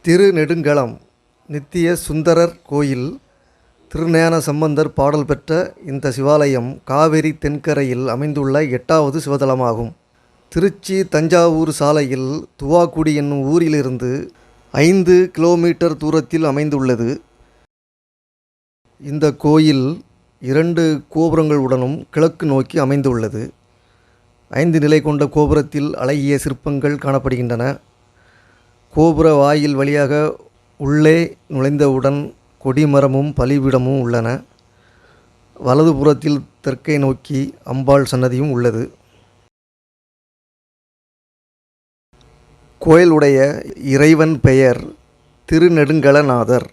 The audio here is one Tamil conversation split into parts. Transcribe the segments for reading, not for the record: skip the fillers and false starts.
திருநெடுங்களம் நித்திய சுந்தரர் கோயில். திருஞான சம்பந்தர் பாடல் பெற்ற இந்த சிவாலயம் காவிரி தென்கரையில் அமைந்துள்ள 8வது சிவத்தலமாகும். திருச்சி தஞ்சாவூர் சாலையில் துவாக்குடி என்னும் ஊரிலிருந்து 5 கிலோமீட்டர் தூரத்தில் அமைந்துள்ளது. இந்த கோயில் 2 கோபுரங்களுடனும் கிழக்கு நோக்கி அமைந்துள்ளது. 5 நிலை கொண்ட கோபுரத்தில் அழகிய சிற்பங்கள் காணப்படுகின்றன. கோபுர வாயில் வழியாக உள்ளே நுழைந்தவுடன் கொடிமரமும் பலிபீடமும் உள்ளன. வலதுபுறத்தில் தெற்கை நோக்கி அம்பாள் சன்னதியும் உள்ளது. கோயிலுடைய இறைவன் பெயர் திருநெடுங்களநாதர்,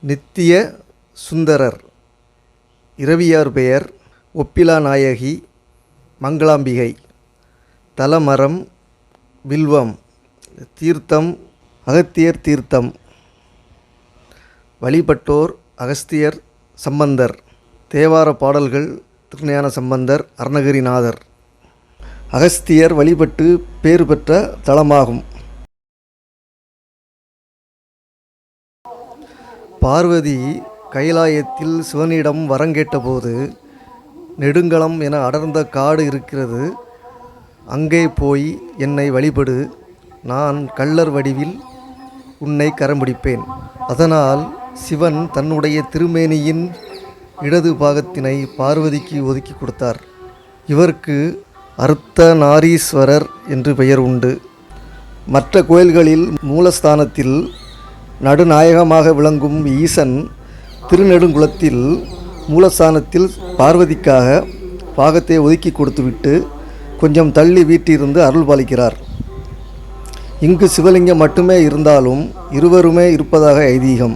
நித்திய சுந்தரர். இரவியார் பெயர் ஒப்பிலா நாயகி மங்களாம்பிகை. தலமரம் வில்வம். தீர்த்தம் அகத்தியர் தீர்த்தம். வழிபட்டோர் அகஸ்தியர், சம்பந்தர். தேவார பாடல்கள் திருஞான சம்பந்தர், அருணகிரிநாதர். அகஸ்தியர் வழிபட்டு பேறு பெற்ற தலமாகும். பார்வதி கைலாயத்தில் சிவனிடம் வரங்கேட்டபோது, நெடுங்களம் என அடர்ந்த காடு இருக்கிறது, அங்கே போய் என்னை வழிபடு, நான் கள்ளர் வடிவில் உன்னை கரம்பிடிப்பேன். அதனால் சிவன் தன்னுடைய திருமேனியின் இடது பாகத்தினை பார்வதிக்கு ஒதுக்கி கொடுத்தார். இவருக்கு அர்த்தநாரீஸ்வரர் என்று பெயர் உண்டு. மற்ற கோயில்களில் மூலஸ்தானத்தில் நடுநாயகமாக விளங்கும் ஈசன் திருநெடுங்குளத்தில் மூலஸ்தானத்தில் பார்வதிக்காக பாகத்தை ஒதுக்கி கொடுத்துவிட்டு கொஞ்சம் தள்ளி வீட்டிலிருந்து அருள் பாலிக்கிறார். இங்கு சிவலிங்கம் மட்டுமே இருந்தாலும் இருவருமே இருப்பதாக ஐதீகம்.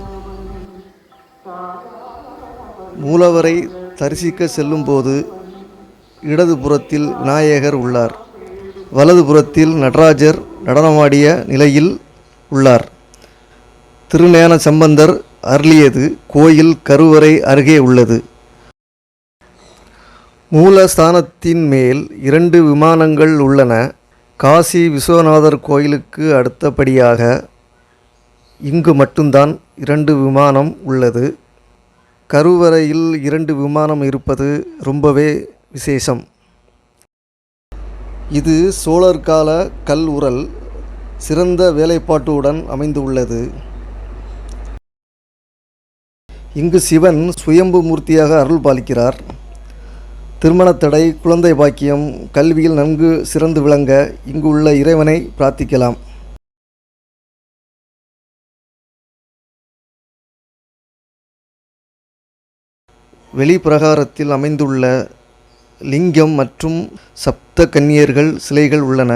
மூலவரை தரிசிக்க செல்லும்போது இடது புறத்தில் விநாயகர் உள்ளார், வலது புறத்தில் நடராஜர் நடனமாடிய நிலையில் உள்ளார். திருஞான சம்பந்தர் அருளியது கோயில் கருவறை அருகே உள்ளது. மூலஸ்தானத்தின் மேல் 2 விமானங்கள் உள்ளன. காசி விஸ்வநாதர் கோயிலுக்கு அடுத்தபடியாக இங்கு மட்டும்தான் 2 விமானம் உள்ளது. கருவறையில் 2 விமானம் இருப்பது ரொம்பவே விசேஷம். இது சோழர் கால கல் உரல் சிறந்த வேலைப்பாட்டுடன் அமைந்துள்ளது. இங்கு சிவன் சுயம்பு மூர்த்தியாக அருள் பாலிக்கிறார். திருமணத்தடை, குழந்தை பாக்கியம், கல்வியில் நன்கு சிறந்து விளங்க இங்கு உள்ள இறைவனை பிரார்த்திக்கலாம். வெளிப்பிரகாரத்தில் அமைந்துள்ள லிங்கம் மற்றும் சப்த கன்னியர்கள் சிலைகள் உள்ளன.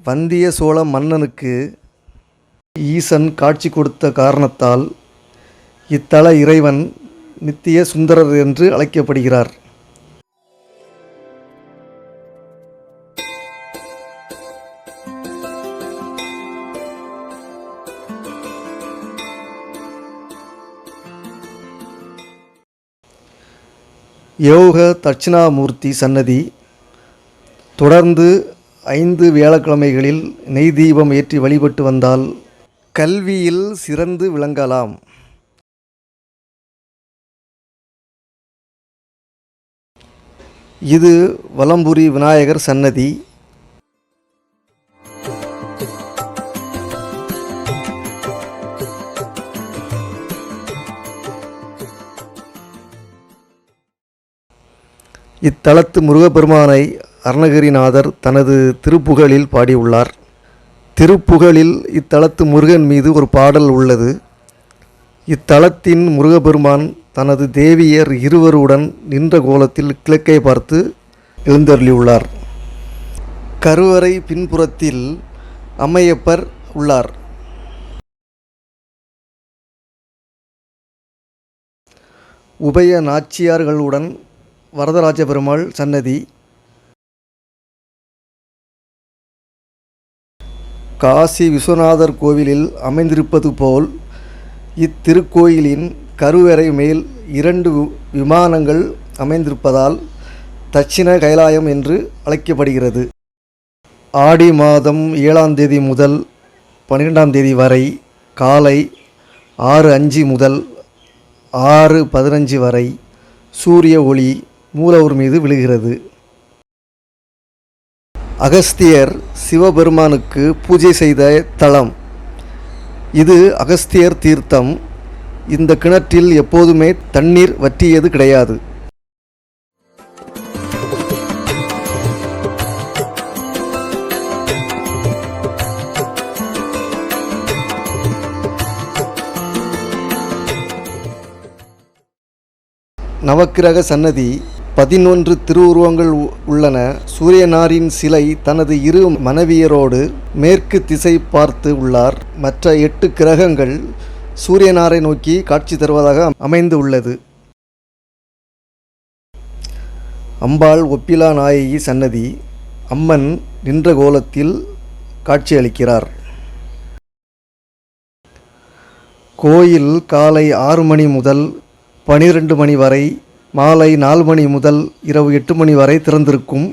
வந்திய சோழ மன்னனுக்கு ஈசன் காட்சி கொடுத்த காரணத்தால் இத்தல இறைவன் நித்திய சுந்தரர் என்று அழைக்கப்படுகிறார். யோக தட்சிணாமூர்த்தி சன்னதி. தொடர்ந்து 5 வியாழக்கிழமைகளில் நெய் தீபம் ஏற்றி வழிபட்டு வந்தால் கல்வியில் சிறந்து விளங்கலாம். இது வலம்புரி விநாயகர் சன்னதி. இத்தலத்து முருகப்பெருமானை அருணகிரிநாதர் தனது திருப்புகழில் பாடியுள்ளார். திருப்புகழில் இத்தலத்து முருகன் மீது ஒரு பாடல் உள்ளது. இத்தலத்தின் முருகப்பெருமான் தனது தேவியர் இருவருடன் நின்ற கோலத்தில் கிழக்கை பார்த்து எழுந்தருளியுள்ளார். கருவறை பின்புறத்தில் அம்மையப்பர் உள்ளார். உபய நாச்சியார்களுடன் வரதராஜ பெருமாள் சன்னதி. காசி விஸ்வநாதர் கோவிலில் அமைந்திருப்பது போல் இத்திருக்கோயிலின் கருவறை மேல் 2 விமானங்கள் அமைந்திருப்பதால் தட்சிண கைலாயம் என்று அழைக்கப்படுகிறது. ஆடி மாதம் 7ஆம் தேதி முதல் 12ஆம் தேதி வரை காலை 6:05 முதல் 6:15 வரை சூரிய ஒளி மூலவர் மீது விழுகிறது. அகஸ்தியர் சிவபெருமானுக்கு பூஜை செய்த தலம் இது அகஸ்தியர் தீர்த்தம். இந்த கிணற்றில் எப்போதுமே தண்ணீர் வற்றியது கிடையாது. நவக்கிரக சன்னதி 11 திருவுருவங்கள் உள்ளன. சூரியனாரின் சிலை தனது இரு மனைவியரோடு மேற்கு திசை பார்த்து உள்ளார். மற்ற 8 கிரகங்கள் சூரியனாரை நோக்கி காட்சி தருவதாக அமைந்து உள்ளது. அம்பாள் ஒப்பிலா நாயகி சன்னதி அம்மன் நின்ற கோலத்தில் காட்சியளிக்கிறார். கோயில் காலை 6 மணி முதல் 12 மணி வரை, மாலை 4 மணி முதல் இரவு 8 மணி வரை திறந்திருக்கும்.